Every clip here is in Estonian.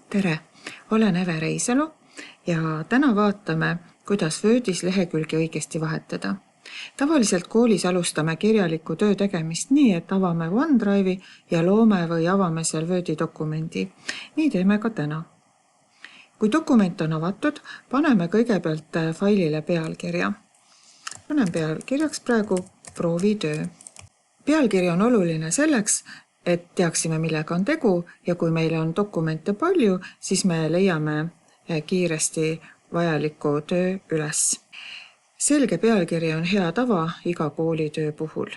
Tere, olen Eve Reisalu ja täna vaatame, kuidas Wordis lehekülgi õigesti vahetada. Tavaliselt koolis alustame kirjaliku töö tegemist nii, et avame OneDrive'i ja loome või avame seal Wordi dokumendi. Nii teeme ka täna. Kui dokument on avatud, paneme kõigepealt failile pealkirja. Panen pealkirjaks praegu proovitöö. Pealkiri on oluline selleks, et teaksime, millega on tegu ja kui meil on dokumente palju, siis me leiame kiiresti vajaliku töö üles. Selge pealkiri on hea tava iga koolitöö puhul.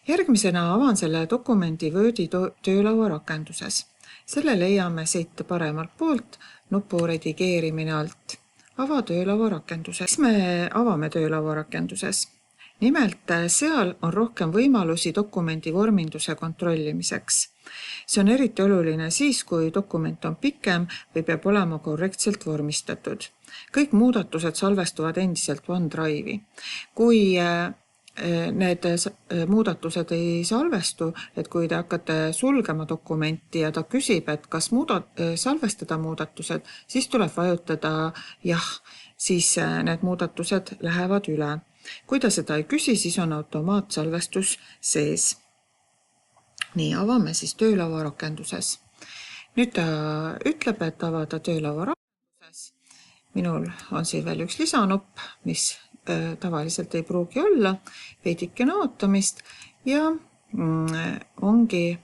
Järgmisena avan selle dokumendi Wordi töölaua rakenduses. Selle leiame siit paremalt poolt nupu redigeerimine alt. Ava töölaua rakenduses. Me avame töölaua rakenduses. Nimelt seal on rohkem võimalusi dokumendi vorminduse kontrollimiseks. See on eriti oluline siis, kui dokument on pikem või peab olema korrektselt vormistatud. Kõik muudatused salvestuvad endiselt OneDrive'i. Kui need muudatused ei salvestu, et kui te hakkate sulgema dokumenti ja ta küsib, et kas salvestada muudatused, siis tuleb vajutada jah, siis need muudatused lähevad üle. Kui ta seda ei küsi, siis on automaatsalvestus sees. Nii, avame siis töölaua rakenduses. Nüüd ta ütleb, et avada töölaua rakenduses. Minul on siin veel üks lisanupp, mis tavaliselt ei pruugi olla, veidikene ootamist ja ongi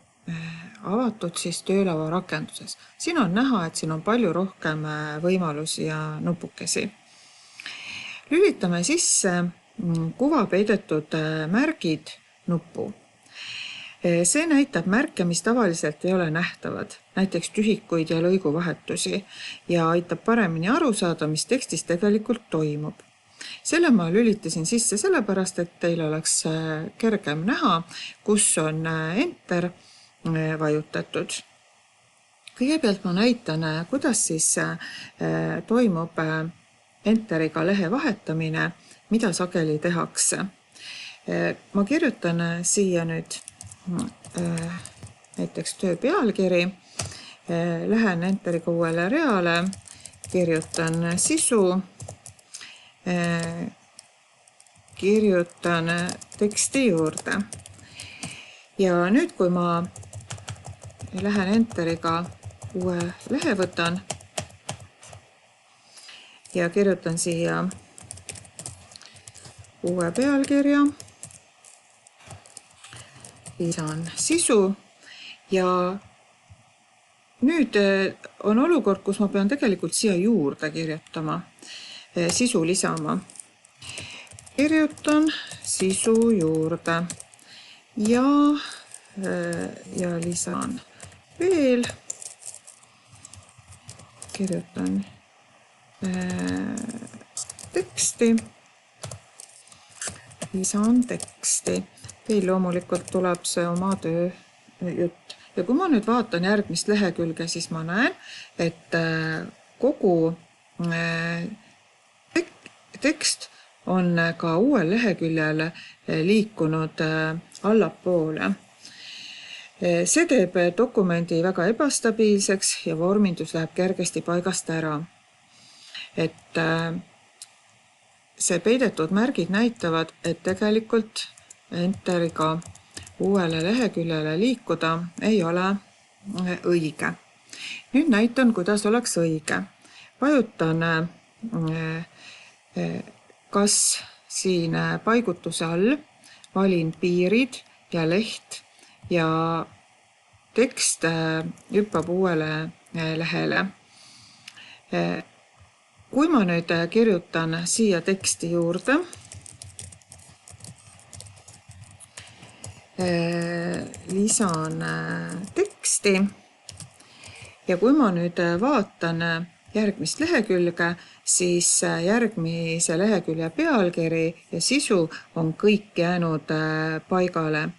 avatud siis töölaua rakenduses. Siin on näha, et siin on palju rohkem võimalusi ja nupukesi. Lülitame sisse kuva peidetud märgid nuppu. See näitab märke, mis tavaliselt ei ole nähtavad, näiteks tühikuid ja lõiguvahetusi ja aitab paremini aru saada, mis tekstis tegelikult toimub. Selle ma lülitasin sisse sellepärast, et teil oleks kergem näha, kus on Enter vajutatud. Kõigepealt ma näitan, kuidas siis toimub Enteriga lehe vahetamine, mida sageli tehakse. Ma kirjutan siia nüüd näiteks töö pealkiri, lähen Enteriga uuele reale, kirjutan sisu, kirjutan teksti juurde. Ja nüüd, kui ma lähen Enteriga uue lehe võtan ja kirjutan siia uue pealkirja, lisan sisu ja nüüd on olukord, kus ma pean tegelikult siia juurde kirjutama, sisu lisama. Kirjutan sisu juurde ja lisan veel, kirjutan teksti, lisan teksti. Teil loomulikult tuleb see oma töö jutt. Ja kui ma nüüd vaatan järgmist lehekülge, siis ma näen, et kogu tekst on ka uuel leheküljel liikunud allapoole. See teeb dokumendi väga ebastabiilseks ja vormindus läheb kergesti paigast ära. Et see peidetud märgid näitavad, et tegelikult Enteriga uuele leheküljele liikuda ei ole õige. Nüüd näitan, kuidas oleks õige. Vajutan kas siin paigutuse all, valin piirid ja leht ja tekst hüppab uuele lehele. Kui ma nüüd kirjutan siia teksti juurde, lisan teksti ja kui ma nüüd vaatan järgmist lehekülge, siis järgmise lehekülje pealkiri ja sisu on kõik jäänud paigale.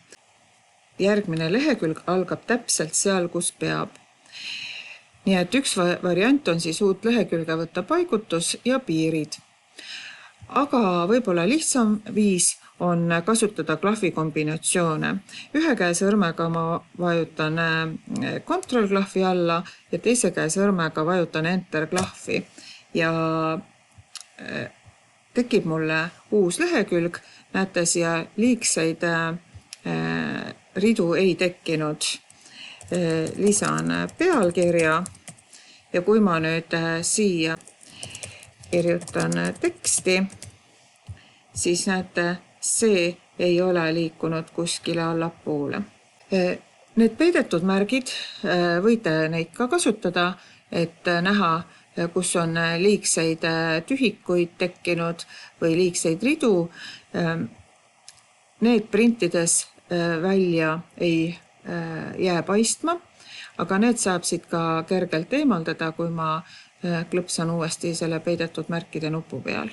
Järgmine lehekülg algab täpselt seal, kus peab. Nii et üks variant on siis uut lehekülge võtta paigutus ja piirid. Aga võib-olla lihtsam viis on kasutada klahvi kombinatsioone. Ühe käe sõrmega ma vajutan kontrollklahvi alla ja teise käe sõrmega vajutan enter klahvi ja tekib mulle uus lehekülg. Näete, siia liigseid ridu ei tekkinud. Lisan pealkirja ja kui ma nüüd siia kirjutan teksti, siis näete, see ei ole liikunud kuskile allapoole. Need peidetud märgid võite neid ka kasutada, et näha, kus on liigseid tühikuid tekkinud või liigseid ridu. Need printides välja ei jää paistma, aga need saab siit ka kergelt eemaldada, kui ma klõpsan uuesti selle peidetud märkide nupu peal.